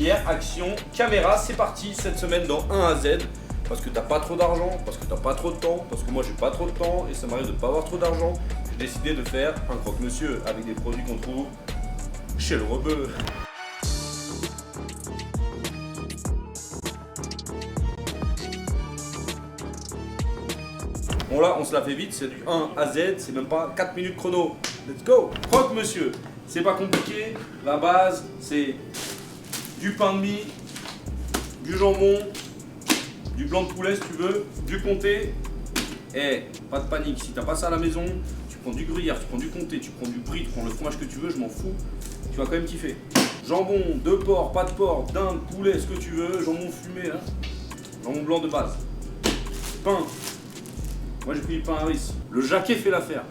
Première action, caméra, c'est parti cette semaine dans 1 à Z. Parce que t'as pas trop d'argent, parce que t'as pas trop de temps, parce que moi j'ai pas trop de temps et ça m'arrive de pas avoir trop d'argent. J'ai décidé de faire un croque-monsieur avec des produits qu'on trouve chez le rebeu. Bon là, on se la fait vite, c'est du 1 à Z, c'est même pas 4 minutes chrono. Let's go! Croque-monsieur, c'est pas compliqué, la base c'est du pain de mie, du jambon, du blanc de poulet si tu veux, du comté. Et pas de panique, si t'as pas ça à la maison, tu prends du gruyère, tu prends du comté, tu prends du brie, tu prends le fromage que tu veux, je m'en fous, tu vas quand même kiffer. Jambon, de porc, pas de porc, dinde, poulet, ce que tu veux, jambon fumé, hein. Jambon blanc de base. Pain. Moi j'ai pris du pain à riz. Le jaquet fait l'affaire.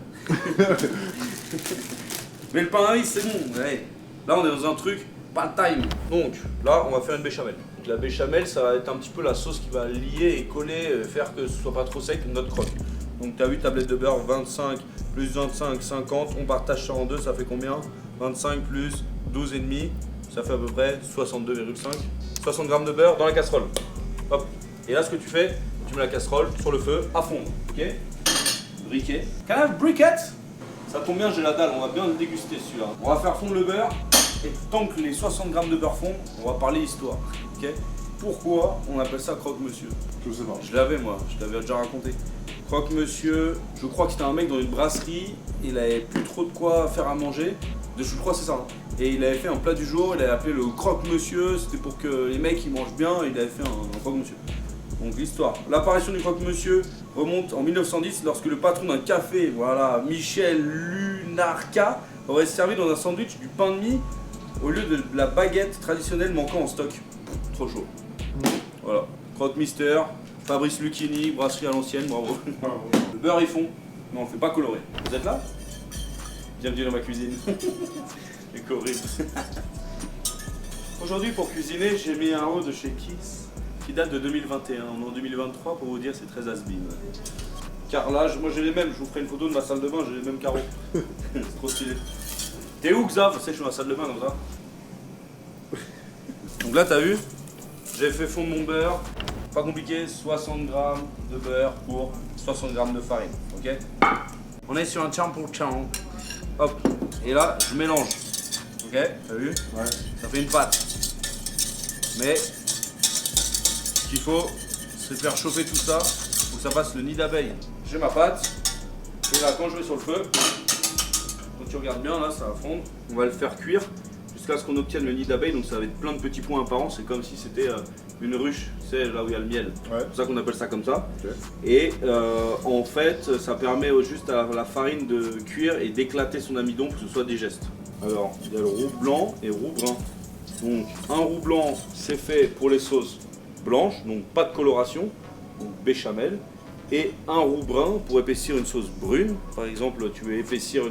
Mais le pain à riz c'est bon. Ouais. Là on est dans un truc pas time. Donc là on va faire une béchamel. Donc la béchamel ça va être un petit peu la sauce qui va lier et coller, faire que ce soit pas trop sec notre croque. Donc tu as vu tablette de beurre 25 plus 25, 50. On partage ça en deux, ça fait combien? 25 plus 12,5. Ça fait à peu près 62,5. 60 grammes de beurre dans la casserole. Hop. Et là ce que tu fais, tu mets la casserole sur le feu à fondre, ok? Briquet. Can I have briquettes? Ça tombe bien, j'ai la dalle, on va bien le déguster celui-là. On va faire fondre le beurre, et tant que les 60 grammes de beurre fondent, on va parler histoire, ok? Pourquoi on appelle ça croque-monsieur? Je sais pas. Je l'avais moi, je t'avais déjà raconté. Croque-monsieur, je crois que c'était un mec dans une brasserie, il avait plus trop de quoi faire à manger, je crois que c'est ça. Hein. Et il avait fait un plat du jour, il avait appelé le croque-monsieur, c'était pour que les mecs ils mangent bien, il avait fait un croque-monsieur. Donc l'histoire. L'apparition du croque-monsieur remonte en 1910 lorsque le patron d'un café, voilà, Michel Lunarca, aurait servi dans un sandwich du pain de mie au lieu de la baguette traditionnelle manquant en stock. Trop chaud. Voilà. Croque-mister, Fabrice Lucchini, brasserie à l'ancienne, bravo. Le beurre est fond, mais on ne fait pas colorer. Vous êtes là? Bienvenue dans ma cuisine. C'est horrible. Aujourd'hui pour cuisiner, j'ai mis un haut de chez Kiss. Qui date de 2021. On est en 2023 pour vous dire c'est très has-been. Carrelage, moi j'ai les mêmes, je vous ferai une photo de ma salle de bain, j'ai les mêmes carreaux. C'est trop stylé. T'es où Xa? Je sais que je suis dans la salle de bain comme ça. Donc là t'as vu, j'ai fait fondre mon beurre. Pas compliqué, 60 grammes de beurre pour 60 grammes de farine. Ok? On est sur un champ pour champ. Hop. Et là je mélange. Ok? T'as vu? Ouais. Ça fait une pâte. Mais ce qu'il faut, c'est faire chauffer tout ça pour que ça passe le nid d'abeille. J'ai ma pâte, et là quand je vais sur le feu, quand tu regardes bien là, ça va fondre. On va le faire cuire jusqu'à ce qu'on obtienne le nid d'abeille, donc ça va être plein de petits points apparents, c'est comme si c'était une ruche, tu sais, là où il y a le miel. Ouais. C'est pour ça qu'on appelle ça comme ça. Okay. Et en fait, ça permet juste à la farine de cuire et d'éclater son amidon pour que ce soit digeste. Alors, il y a le roux blanc et le roux brun. Donc, un roux blanc, c'est fait pour les sauces blanche, donc pas de coloration, donc béchamel, et un roux brun pour épaissir une sauce brune. Par exemple, tu veux épaissir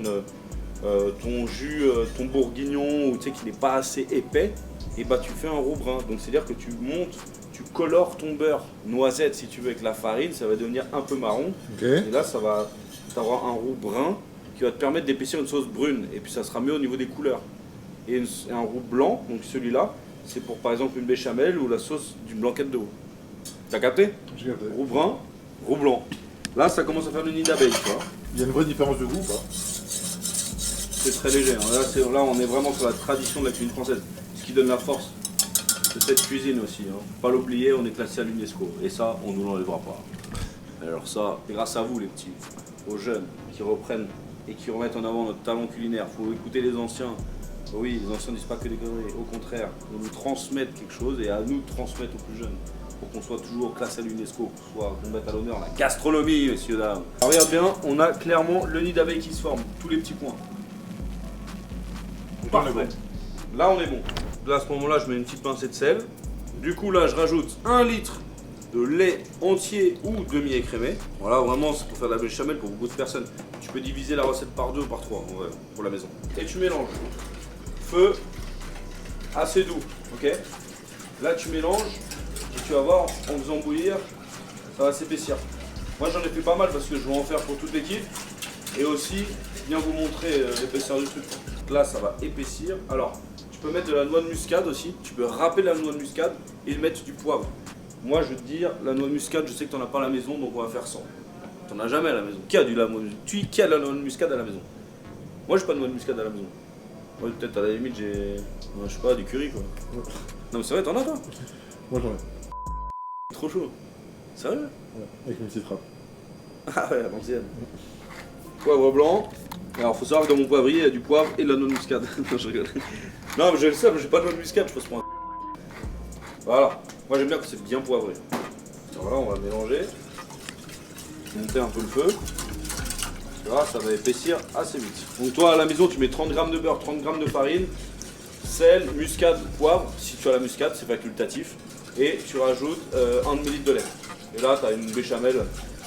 ton jus, ton bourguignon, ou tu sais qu'il n'est pas assez épais, et bah tu fais un roux brun. Donc c'est-à-dire que tu montes, tu colores ton beurre noisette si tu veux avec la farine, ça va devenir un peu marron. Okay. Et là ça va t'avoir un roux brun qui va te permettre d'épaissir une sauce brune, et puis ça sera mieux au niveau des couleurs. Et un roux blanc, donc celui-là, c'est pour par exemple une béchamel ou la sauce d'une blanquette de veau. T'as capté? J'ai capté. Roux brun, roux blanc. Là, ça commence à faire le nid d'abeille, tu vois. Il y a une vraie différence de goût, quoi. C'est très léger. Hein. Là, on est vraiment sur la tradition de la cuisine française. Ce qui donne la force de cette cuisine aussi. Hein. Pas l'oublier, on est classé à l'UNESCO. Et ça, on ne nous l'enlèvera pas. Alors ça, c'est grâce à vous, les petits, aux jeunes qui reprennent et qui remettent en avant notre talent culinaire. Il faut écouter les anciens. Oui, les anciens ne disent pas que des conneries, au contraire, ils nous transmettent quelque chose et à nous de transmettre aux plus jeunes pour qu'on soit toujours classé à l'UNESCO, qu'on mette à l'honneur la gastronomie, messieurs, dames. Alors regarde bien, on a clairement le nid d'abeille qui se forme, tous les petits points. Parfait. Là, on est bon. Là, à ce moment-là, je mets une petite pincée de sel. Du coup, là, je rajoute 1 litre de lait entier ou demi-écrémé. Voilà, vraiment, c'est pour faire de la béchamel pour beaucoup de personnes. Tu peux diviser la recette par 2 ou par 3 en vrai, pour la maison. Et tu mélanges. Feu assez doux, ok? Là tu mélanges et tu vas voir en faisant bouillir, ça va s'épaissir. Moi j'en ai fait pas mal parce que je vais en faire pour toute l'équipe et aussi bien vous montrer l'épaisseur du truc. Là ça va épaissir. Alors Tu peux mettre de la noix de muscade aussi. Tu peux râper la noix de muscade et mettre du poivre. Moi, je veux te dire, la noix de muscade, je sais que t'en as pas à la maison, donc on va faire 100. T'en as jamais à la maison. Qui a de la noix de muscade à la maison? Moi, j'ai pas de noix de muscade à la maison. Moi, peut-être à la limite, j'ai. Je sais pas, du curry quoi. Non, mais c'est vrai, t'en as toi? Moi j'en ai. Trop chaud. Sérieux? Ouais, avec une petite frappe. Ah ouais, à l'ancienne. Poivre blanc. Alors, faut savoir que dans mon poivrier, il y a du poivre et de la noix de muscade. Non, je rigole. Non, mais j'ai le seum, j'ai pas de noix de muscade, je passe pour un. Voilà. Moi, j'aime bien que c'est bien poivré. Voilà, on va mélanger. Monter un peu le feu. Tu vois, ça va épaissir assez vite. Donc, toi, à la maison, tu mets 30 g de beurre, 30 g de farine, sel, muscade, poivre. Si tu as la muscade, c'est facultatif. Et tu rajoutes 1 demi-litre de lait. Et là, tu as une béchamel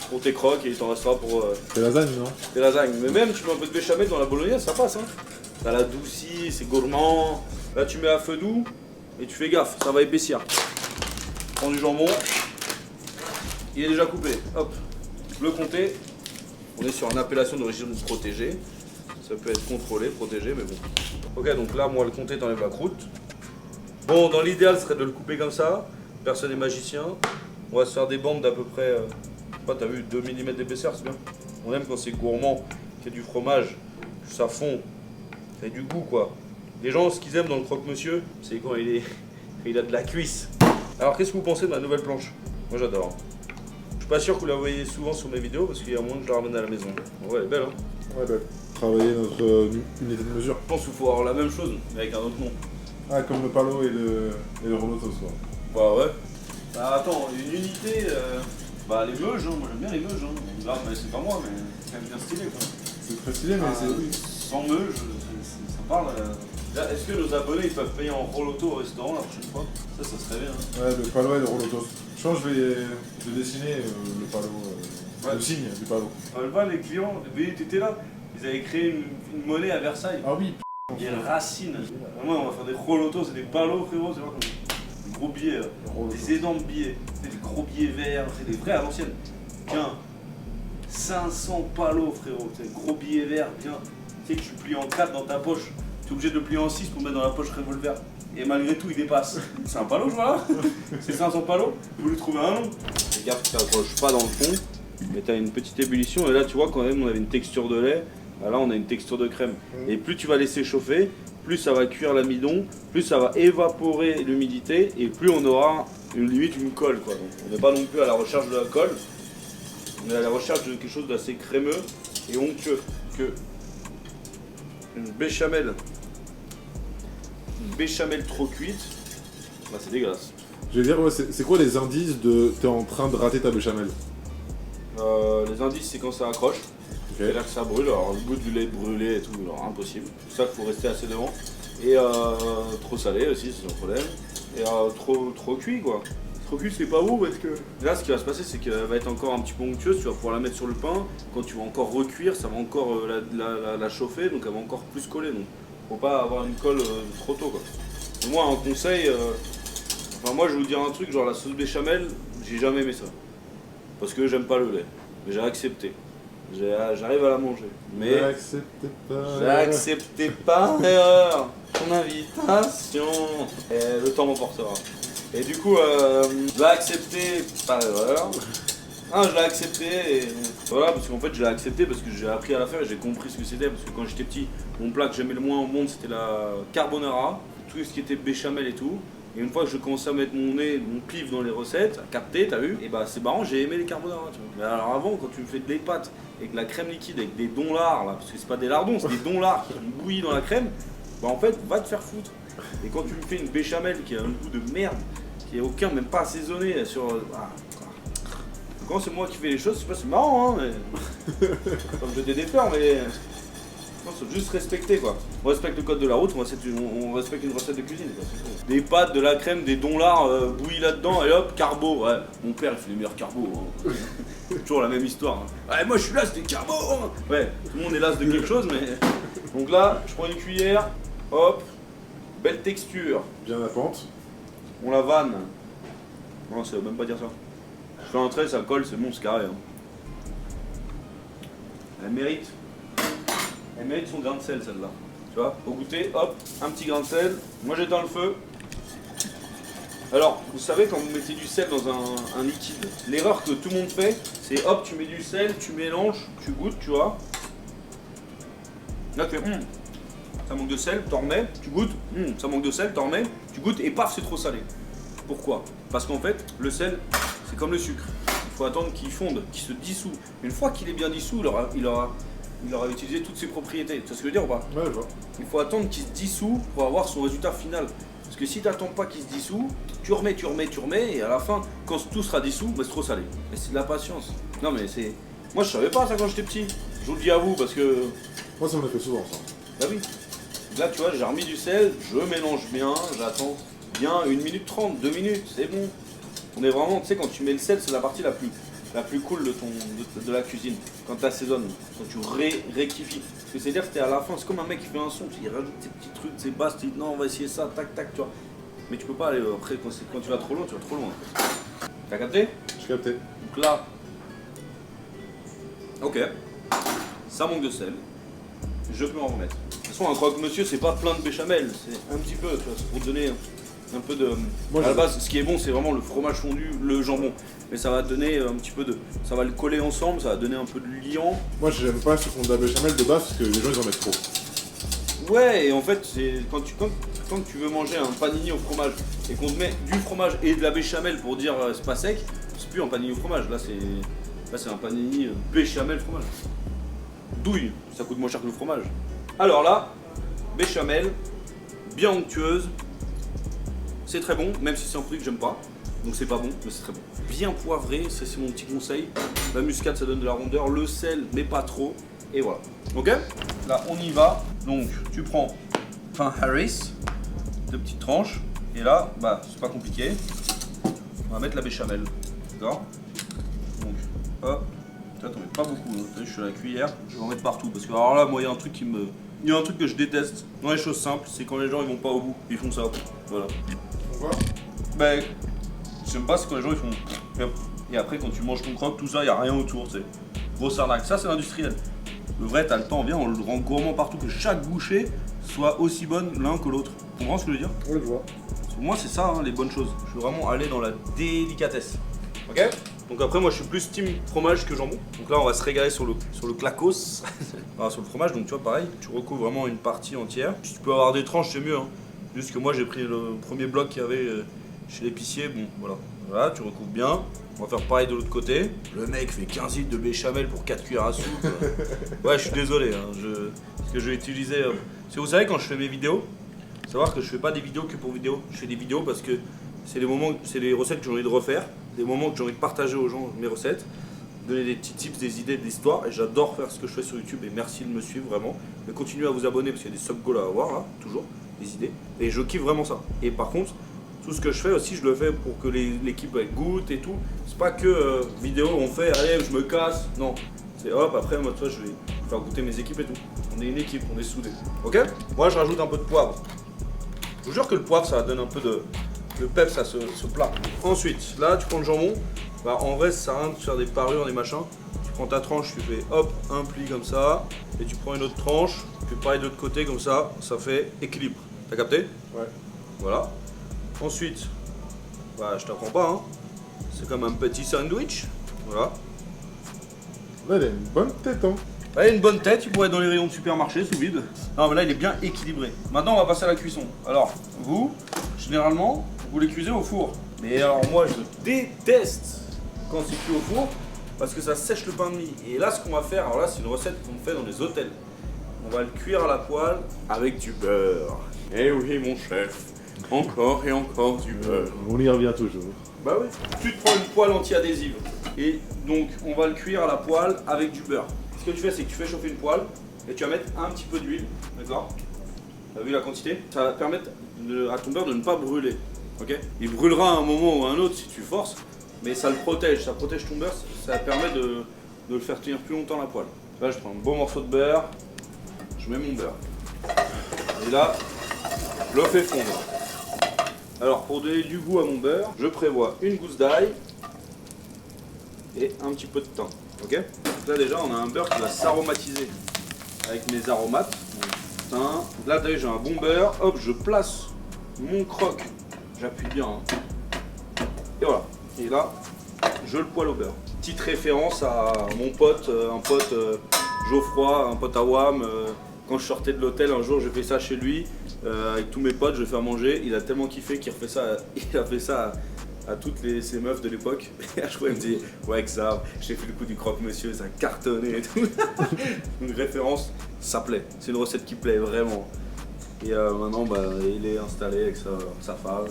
pour tes croques et il t'en restera pour C'est lasagne, non? tes lasagnes. Mais même, tu mets un peu de béchamel dans la bolognaise, ça passe. Hein. Ça l'adoucit, c'est gourmand. Là, tu mets à feu doux et tu fais gaffe, ça va épaissir. Prends du jambon. Il est déjà coupé. Hop, le comté. On est sur une appellation d'origine protégée. Ça peut être contrôlé, protégé, mais bon. Ok, donc là, moi, le comté, t'enlèves la croûte. Bon, dans l'idéal, ce serait de le couper comme ça. Personne n'est magicien. On va se faire des bandes d'à peu près, je sais pas, t'as vu, 2 mm d'épaisseur, c'est bien. On aime quand c'est gourmand, qu'il y a du fromage, que ça fond, ça a du goût, quoi. Les gens, ce qu'ils aiment dans le croque-monsieur, c'est quand il a de la cuisse. Alors, qu'est-ce que vous pensez de ma nouvelle planche? Moi, j'adore. Je suis pas sûr que vous la voyez souvent sur mes vidéos, parce qu'il y a moins que je la ramène à la maison. Ouais, elle est belle, hein. Ouais, bah, travailler notre unité de mesure. Je pense qu'il faut avoir la même chose, mais avec un autre nom. Ah, comme le palo et le rolotos, quoi. Bah ouais. Bah attends, une unité, bah les meuges, hein. Moi j'aime bien les meuges. Hein. Là, bah, c'est pas moi, mais c'est quand même bien stylé, quoi. C'est très stylé, mais Sans meuges, ça parle. Là, est-ce que nos abonnés ils peuvent payer en roloto au restaurant la prochaine fois? Ça serait bien. Hein. Ouais, le palo et le rolotos. Je pense que je vais dessiner le palo, Ouais. le signe du palo. Les clients, t'étais là, ils avaient créé une monnaie à Versailles. Ah oui, Il y a une racine. Moi, on va faire des rolotos, c'est des palos, frérot, c'est pas comme des gros billets, des énormes billets, c'est des gros billets verts, c'est des vrais à l'ancienne. Tiens, 500 palos, frérot, c'est des gros billets verts, tiens. Tu sais que tu plies en 4 dans ta poche, tu es obligé de le plier en 6 pour mettre dans la poche revolver. Et malgré tout, il dépasse. C'est un palo, voilà. C'est 500 palos, vous lui trouvez un nom. Fais gaffe que ça accroche pas dans le fond, mais tu as une petite ébullition, et là, tu vois, quand même, on avait une texture de lait. Là, on a une texture de crème. Et plus tu vas laisser chauffer, plus ça va cuire l'amidon, plus ça va évaporer l'humidité, et plus on aura limite une colle, quoi. Donc, on n'est pas non plus à la recherche de la colle, on est à la recherche de quelque chose d'assez crémeux et onctueux. Que une béchamel trop cuite, bah c'est dégueulasse. je vais dire, ouais, c'est quoi les indices de t'es en train de rater ta béchamel? Les indices, c'est quand ça accroche. C'est-à-dire que ça brûle, alors le goût du lait brûlé et tout, alors impossible. C'est ça qu'il faut rester assez devant. Et trop salé aussi, c'est un problème. Et trop cuit, quoi. Trop cuit, c'est pas beau parce que... Là, ce qui va se passer, c'est qu'elle va être encore un petit peu onctueuse, tu vas pouvoir la mettre sur le pain. Quand tu vas encore recuire, ça va encore la chauffer, donc elle va encore plus coller. Donc faut pas avoir une colle trop tôt, quoi. Et moi, un conseil, enfin moi je vais vous dire un truc, genre la sauce béchamel, j'ai jamais aimé ça. Parce que j'aime pas le lait. Mais j'ai accepté. J'arrive à la manger. Mais j'ai accepté par erreur ton invitation. Et le temps m'emportera. Et du coup, je l'ai accepté par erreur. Ah, je l'ai accepté et voilà, parce qu'en fait je l'ai accepté parce que j'ai appris à la faire et j'ai compris ce que c'était. Parce que quand j'étais petit, mon plat que j'aimais le moins au monde c'était la carbonara, tout ce qui était béchamel et tout. Et une fois que je commençais à mettre mon nez, mon pif dans les recettes, à capter, t'as vu? Et bah c'est marrant, j'ai aimé les carbonara, tu vois. Mais alors avant, quand tu me fais des pâtes avec de la crème liquide, avec des donlards là, parce que c'est pas des lardons, c'est des donlards qui sont bouillis dans la crème, bah en fait, va te faire foutre. Et quand tu me fais une béchamel qui a un goût de merde, qui est aucun, même pas assaisonné sur... Quand c'est moi qui fais les choses, je sais pas, c'est marrant, hein, mais... Comme jeter des fleurs, mais... Il faut juste respecter, quoi. On respecte le code de la route, on respecte une recette de cuisine, quoi. Des pâtes, de la crème, des donlards bouillis là-dedans, et hop, carbo. Ouais, mon père il fait les meilleurs carbos. Hein. Toujours la même histoire. Hein. Ouais, moi je suis las des carbos. Hein. Ouais, tout le monde est las de quelque chose, mais... Donc là, je prends une cuillère, hop, belle texture. Bien la pente. On la vanne. Non, ça veut même pas dire ça. Je fais un trait, ça colle, c'est bon, c'est carré. Hein. Elle mérite son grain de sel, celle-là. Tu vois, au goûter, hop, un petit grain de sel. Moi j'éteins le feu. Alors, vous savez, quand vous mettez du sel dans un liquide, l'erreur que tout le monde fait, c'est hop, tu mets du sel, tu mélanges, tu goûtes, tu vois. Là, tu fais, ça manque de sel, t'en remets, tu goûtes, ça manque de sel, t'en remets, tu goûtes, et paf, c'est trop salé. Pourquoi? Parce qu'en fait, le sel, c'est comme le sucre. Il faut attendre qu'il fonde, qu'il se dissout. Une fois qu'il est bien dissous, il aura utilisé toutes ses propriétés. Tu vois ce que je veux dire ou pas? Ouais, je vois. Il faut attendre qu'il se dissout pour avoir son résultat final. Parce que si tu n'attends pas qu'il se dissout, tu remets, et à la fin, quand tout sera dissous, c'est trop salé. Et c'est de la patience. Non mais c'est... Moi je savais pas ça quand j'étais petit. Je vous le dis à vous parce que... Moi, ça me le fait souvent, ça. Bah oui. Là tu vois, j'ai remis du sel, je mélange bien, j'attends bien 1 minute 30, 2 minutes, c'est bon. On est vraiment, tu sais, quand tu mets le sel, c'est la partie la plus cool de la cuisine. Quand tu assaisonnes, quand tu rectifies. Parce que c'est-à-dire que t'es à la fin, c'est comme un mec qui fait un son, il rajoute ses petits trucs, ses basses, tu dis non, on va essayer ça, tac, tac, tu vois. Mais tu peux pas aller après, quand tu vas trop loin, tu vas trop loin. T'as capté? J'ai capté. Donc là, ok, ça manque de sel, je peux en remettre. De toute façon, un croque-monsieur, c'est pas plein de béchamel, c'est un petit peu, tu vois, c'est pour donner un peu de... Moi, à la base, ce qui est bon, c'est vraiment le fromage fondu, le jambon. Mais ça va donner un petit peu de... Ça va le coller ensemble, ça va donner un peu de liant. Moi, j'aime pas ce fond de la béchamel de base parce que les gens, ils en mettent trop. Ouais, et en fait, c'est quand tu veux manger un panini au fromage et qu'on te met du fromage et de la béchamel pour dire c'est pas sec, c'est plus un panini au fromage. Là, c'est un panini béchamel fromage. Douille, ça coûte moins cher que le fromage. Alors là, béchamel, bien onctueuse. C'est très bon, même si c'est un produit que j'aime pas. Donc c'est pas bon, mais c'est très bon. Bien poivré, c'est mon petit conseil. La muscade, ça donne de la rondeur. Le sel, mais pas trop. Et voilà. Ok? Là, on y va. Donc, tu prends pain Harris, 2 petites tranches. Et là, bah, c'est pas compliqué. On va mettre la béchamel. D'accord? Donc, hop. T'en mets pas beaucoup. Hein. Je suis à la cuillère. Je vais en mettre partout. Parce que, alors là, moi, il y a un truc qui me. Il y a un truc que je déteste dans les choses simples, c'est quand les gens ils vont pas au bout. Ils font ça. Voilà. Pourquoi? Ben, j'aime pas, c'est quand les gens ils font. Et après, quand tu manges ton croque, tout ça, il n'y a rien autour, tu sais. Grosse arnaque. Ça, c'est l'industriel. Le vrai, t'as le temps, viens, on le rend gourmand partout, que chaque bouchée soit aussi bonne l'un que l'autre. Tu comprends ce que je veux dire? Ouais, je vois. Pour moi, c'est ça, hein, les bonnes choses. Je veux vraiment aller dans la délicatesse. Ok? Donc après, moi, je suis plus team fromage que jambon. Donc là, on va se régaler sur le clacos. Enfin, sur le fromage, donc tu vois, pareil, tu recouvres vraiment une partie entière. Si tu peux avoir des tranches, c'est mieux. Hein. Juste que moi, j'ai pris le premier bloc qu'il y avait chez l'épicier. Bon, voilà. Voilà, tu recouvres bien. On va faire pareil de l'autre côté. Le mec fait 15 litres de béchamel pour 4 cuillères à soupe. Ouais, je suis désolé. Hein, parce que je vais utiliser... Si vous savez, quand je fais mes vidéos, savoir que je fais pas des vidéos que pour vidéo. Je fais des vidéos parce que c'est les recettes que j'ai envie de refaire. Des moments que j'ai envie de partager aux gens mes recettes. Donner des petits tips, des idées, de l'histoire. Et j'adore faire ce que je fais sur YouTube. Et merci de me suivre, vraiment. Mais continuez à vous abonner parce qu'il y a des sub-goals à avoir, là, toujours. Des idées. Et je kiffe vraiment ça. Et par contre... Tout ce que je fais aussi, je le fais pour que l'équipe goûte et tout. C'est pas que vidéo, on fait, allez, je me casse. Non, c'est hop, après, moi, toi, je vais faire goûter mes équipes et tout. On est une équipe, on est soudés. Ok? Moi, je rajoute un peu de poivre. Je vous jure que le poivre, ça donne un peu de peps à ce plat. Ensuite, là, tu prends le jambon. Bah, en vrai, ça sert à rien de faire des parures, des machins. Tu prends ta tranche, tu fais hop, un pli comme ça. Et tu prends une autre tranche, tu fais pareil de l'autre côté, comme ça fait équilibre. T'as capté? Ouais. Voilà. Ensuite, bah, je t'apprends pas, hein. C'est comme un petit sandwich. Voilà. Là, il a une bonne tête, hein. Là, il a une bonne tête, il pourrait être dans les rayons de supermarché sous vide. Non, mais là, il est bien équilibré. Maintenant, on va passer à la cuisson. Alors, vous, généralement, vous les cuisez au four. Mais alors, moi, je déteste quand c'est cuit au four parce que ça sèche le pain de mie. Et là, ce qu'on va faire, alors là, c'est une recette qu'on fait dans les hôtels. On va le cuire à la poêle avec du beurre. Eh oui, mon chef. Encore et encore du beurre. On y revient toujours. Bah oui. Tu te prends une poêle anti-adhésive et donc on va le cuire à la poêle avec du beurre. Ce que tu fais, c'est que tu fais chauffer une poêle et tu vas mettre un petit peu d'huile, d'accord? T'as vu la quantité? Ça va permettre à ton beurre de ne pas brûler, ok? Il brûlera à un moment ou à un autre si tu forces, mais ça le protège, ça protège ton beurre, ça permet de le faire tenir plus longtemps la poêle. Là, je prends un beau morceau de beurre, je mets mon beurre et là, je le fais fondre. Alors, pour donner du goût à mon beurre, je prévois une gousse d'ail et un petit peu de thym. Ok? Donc là, déjà, on a un beurre qui va s'aromatiser avec mes aromates. Donc, Hein. Là, t'as vu, j'ai un bon beurre. Hop, je place mon croque. J'appuie bien. Hein. Et voilà. Et là, je le poêle au beurre. Petite référence à mon pote, un pote Geoffroy, un pote à WAM. Quand je sortais de l'hôtel, un jour, j'ai fait ça chez lui. Avec tous mes potes, je vais faire manger. Il a tellement kiffé qu'il refait ça. Il a fait ça à toutes ces meufs de l'époque. Et à chaque fois, il me dit ouais, que ça, j'ai fait le coup du croque-monsieur, ça a cartonné et tout. Une référence, ça plaît. C'est une recette qui plaît vraiment. Et maintenant, bah, il est installé avec sa femme.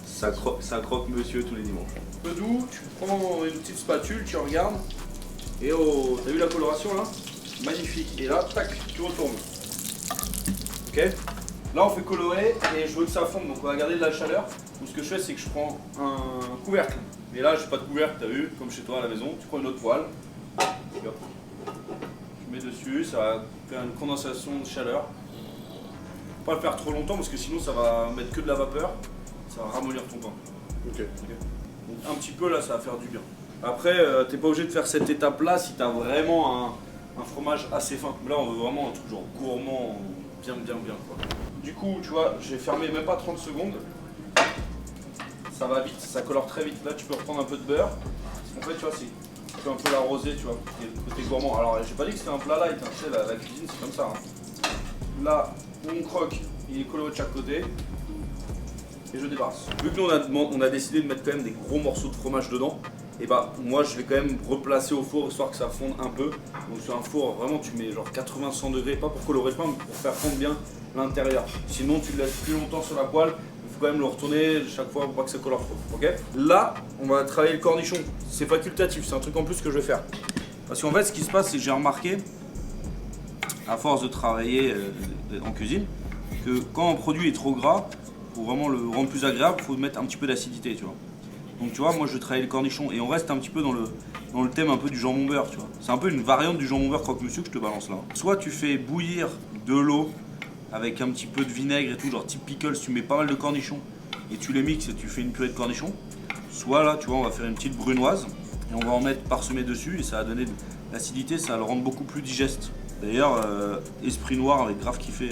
Ça croque-monsieur tous les dimanches. Un peu doux, tu prends une petite spatule, tu regardes. Et oh, t'as vu la coloration là? Magnifique. Et là, tac, tu retournes. Ok? Là, on fait colorer et je veux que ça fonde. Donc, on va garder de la chaleur. Donc, ce que je fais, c'est que je prends un couvercle. Mais là, j'ai pas de couvercle, t'as vu, comme chez toi à la maison. Tu prends une autre poêle. Tu mets dessus, ça va faire une condensation de chaleur. Pas le faire trop longtemps parce que sinon, ça va mettre que de la vapeur. Ça va ramollir ton pain. Ok. Donc, un petit peu là, ça va faire du bien. Après, t'es pas obligé de faire cette étape-là si t'as vraiment un fromage assez fin. Là, on veut vraiment un truc genre gourmand, bien quoi. Du coup, tu vois, j'ai fermé même pas 30 secondes. Ça va vite, ça colore très vite. Là, tu peux reprendre un peu de beurre. En fait, tu vois, tu peux un peu l'arroser, tu vois, le côté gourmand. Alors, j'ai pas dit que c'était un plat light, hein. Tu sais, la cuisine, c'est comme ça. Hein. Là, mon croque, il est coloré de chaque côté. Et je débarrasse. Vu que nous, on a décidé de mettre quand même des gros morceaux de fromage dedans, et bah moi je vais quand même replacer au four histoire que ça fonde un peu. Donc sur un four vraiment tu mets genre 80-100 degrés, pas pour colorer le pain mais pour faire fondre bien l'intérieur. Sinon tu le laisses plus longtemps sur la poêle, il faut quand même le retourner chaque fois pour pas que ça colore trop. Ok? Là on va travailler le cornichon, c'est facultatif, c'est un truc en plus que je vais faire. Parce qu'en fait ce qui se passe c'est que j'ai remarqué, à force de travailler en cuisine, que quand un produit est trop gras, pour vraiment le rendre plus agréable, il faut mettre un petit peu d'acidité, tu vois. Donc tu vois, moi je vais travailler le cornichon et on reste un petit peu dans le thème un peu du jambon beurre, tu vois. C'est un peu une variante du jambon beurre croque-monsieur que je te balance là. Soit tu fais bouillir de l'eau avec un petit peu de vinaigre et tout, genre type pickles, tu mets pas mal de cornichons et tu les mixes et tu fais une purée de cornichons. Soit là, tu vois, on va faire une petite brunoise et on va en mettre parsemé dessus et ça va donner de l'acidité, ça va le rendre beaucoup plus digeste. D'ailleurs, Esprit Noir avait grave kiffé,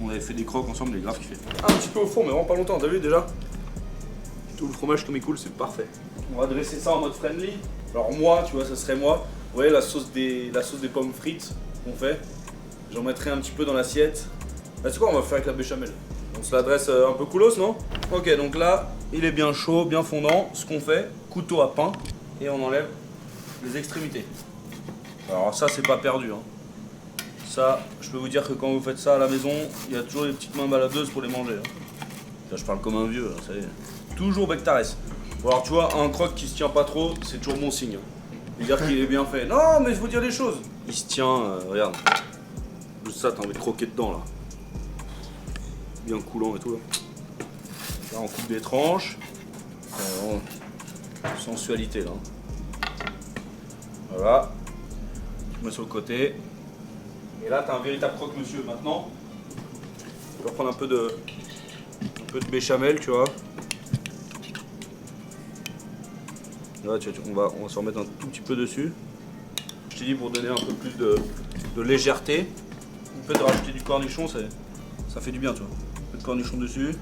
on avait fait des croques ensemble, il a grave kiffé. Un petit peu au four, mais vraiment pas longtemps, t'as vu déjà? Tout le fromage comme il coule, c'est parfait. On va dresser ça en mode friendly. Alors moi, tu vois, ça serait moi. Vous voyez la sauce des pommes frites qu'on fait. J'en mettrai un petit peu dans l'assiette. Là, c'est quoi, on va faire avec la béchamel. On se la dresse un peu coolos, non? Ok, donc là, il est bien chaud, bien fondant. Ce qu'on fait, couteau à pain, et on enlève les extrémités. Alors ça, c'est pas perdu. Hein. Ça, je peux vous dire que quand vous faites ça à la maison, il y a toujours des petites mains baladeuses pour les manger. Hein. Là, je parle comme un vieux, ça y est. Toujours Bectarès. Bon, alors tu vois, un croque qui se tient pas trop, c'est toujours bon signe. C'est-à-dire qu'il est bien fait. Non, mais il faut dire les choses. Il se tient, regarde. Juste ça, t'as envie de croquer dedans là. Bien coulant et tout là. Là, on coupe des tranches. Sensualité là. Voilà. Tu mets sur le côté. Et là, t'as un véritable croque-monsieur. Maintenant, tu vas prendre un peu de béchamel, tu vois. Là, on va s'en remettre un tout petit peu dessus. Je t'ai dit pour donner un peu plus de légèreté. Le fait de rajouter du cornichon, ça fait du bien, tu vois. Un peu de cornichon dessus.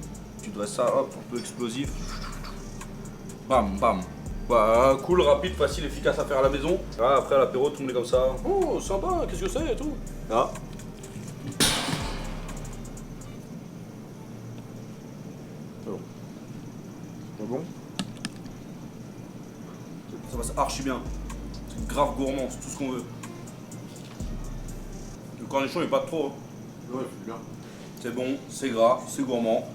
Tu dresses ça, hop, un peu explosif. Bam, bam. Bah, cool, rapide, facile, efficace à faire à la maison. Ah, après à l'apéro, tout le monde est comme ça. Oh, sympa, qu'est-ce que c'est et tout. Ah. C'est bon. C'est bon? Ça passe archi bien. C'est grave gourmand, c'est tout ce qu'on veut. Le cornichon il est pas trop. Ouais, c'est bien. C'est bon, c'est gras, c'est gourmand.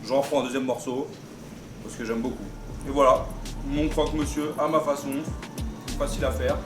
J'en prends un deuxième morceau parce que j'aime beaucoup. Et voilà, mon croque-monsieur à ma façon, facile à faire.